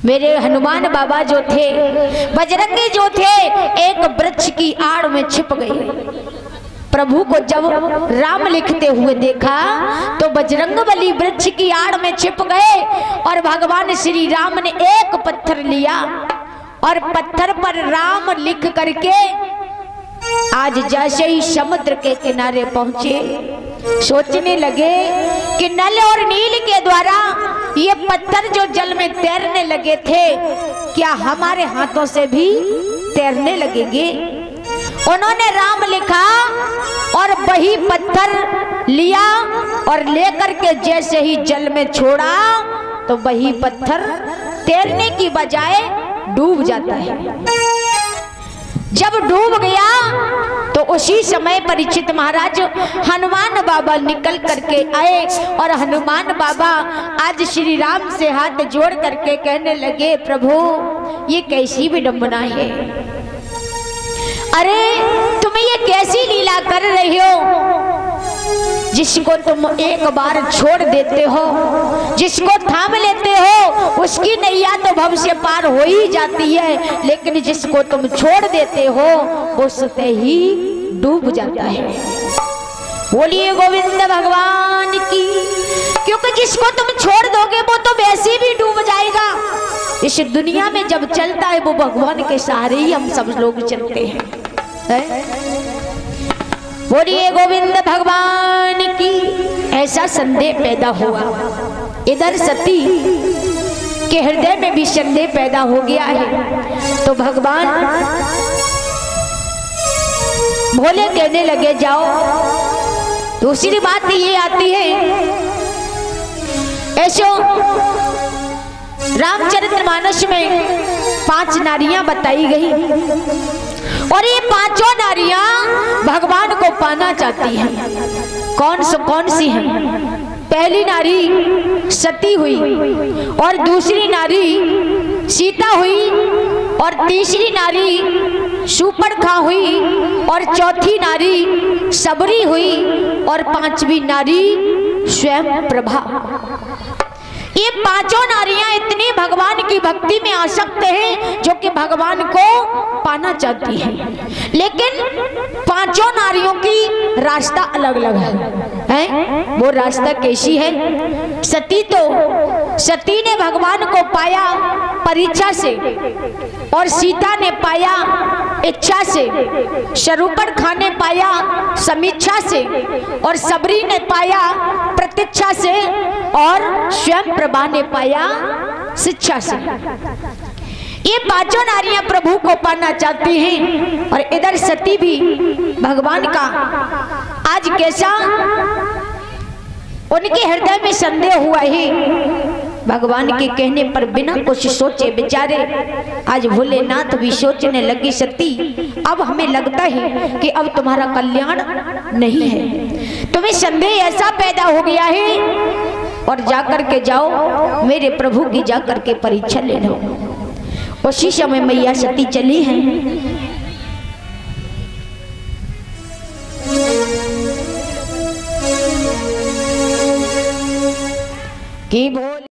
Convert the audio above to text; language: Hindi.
मेरे हनुमान बाबा जो थे, बजरंगी जो थे, एक वृक्ष की आड़ में छिप गए। प्रभु को जब राम लिखते हुए देखा तो बजरंगबली वृक्ष की आड़ में छिप गए और भगवान श्री राम ने एक पत्थर लिया और पत्थर पर राम लिख करके आज जैसे ही समुद्र के किनारे पहुंचे, सोचने लगे कि नल और नील के द्वारा ये पत्थर जो जल में तैरने लगे थे, क्या हमारे हाथों से भी तैरने लगेंगे। उन्होंने राम लिखा और वही पत्थर लिया और लेकर के जैसे ही जल में छोड़ा तो वही पत्थर तैरने की बजाय डूब जाता है। जब डूब गया तो उसी समय परीक्षित महाराज हनुमान बाबा निकल करके आए और हनुमान बाबा आज श्री राम से हाथ जोड़ करके कहने लगे, प्रभु ये कैसी विडंबना है, अरे तुम्हें ये कैसी लीला कर रहे हो, जिसको तुम एक बार छोड़ देते हो, जिसको थाम लेते हो, उसकी नैया तो भव से पार हो ही जाती है, लेकिन जिसको तुम छोड़ देते हो वो स्वतः ही डूब जाता है। बोलिए गोविंद भगवान की। क्योंकि जिसको तुम छोड़ दोगे वो तो वैसे भी डूब जाएगा। इस दुनिया में जब चलता है वो भगवान के सहारे ही हम सब लोग चलते हैं। बोलिए गोविंद भगवान की। ऐसा संदेह पैदा हुआ, इधर सती के हृदय में भी संदेह पैदा हो गया है। तो भगवान भोले कहने लगे जाओ। दूसरी बात ये आती है, ऐसो रामचरितमानस में 5 नारियां बताई गई और ये 5 नारियां भगवान को पाना चाहती हैं। कौन सी हैं? पहली नारी सती हुई और दूसरी नारी सीता हुई और तीसरी नारी शूर्पणखा हुई और चौथी नारी सबरी हुई और 5वीं नारी स्वयं प्रभा। ये 5 नारियां इतनी भगवान की भक्ति में आसक्त हैं जो कि भगवान को पाना चाहती हैं, लेकिन 5 नारियों की रास्ता अलग अलग है। वो रास्ता कैसी है? सती ने भगवान को पाया परीक्षा से और सीता ने पाया इच्छा से, शूर्पणखा ने पाया समीक्षा से और सबरी ने पाया प्रतीक्षा से और स्वयं प्रभा ने पाया शिक्षा से। ये 5 नारियां प्रभु को पाना चाहती हैं और इधर सती भी भगवान का आज कैसा उनके हृदय में संदेह हुआ है। भगवान के कहने पर बिना कुछ सोचे बेचारे आज भोलेनाथ भी सोचने लगी, सती अब हमें लगता है कि अब तुम्हारा कल्याण नहीं है, तुम्हें संदेह ऐसा पैदा हो गया है और जाकर के जाओ मेरे प्रभु की जाकर के परीक्षा ले लो। उसी समय मैया सती चली हैं। कि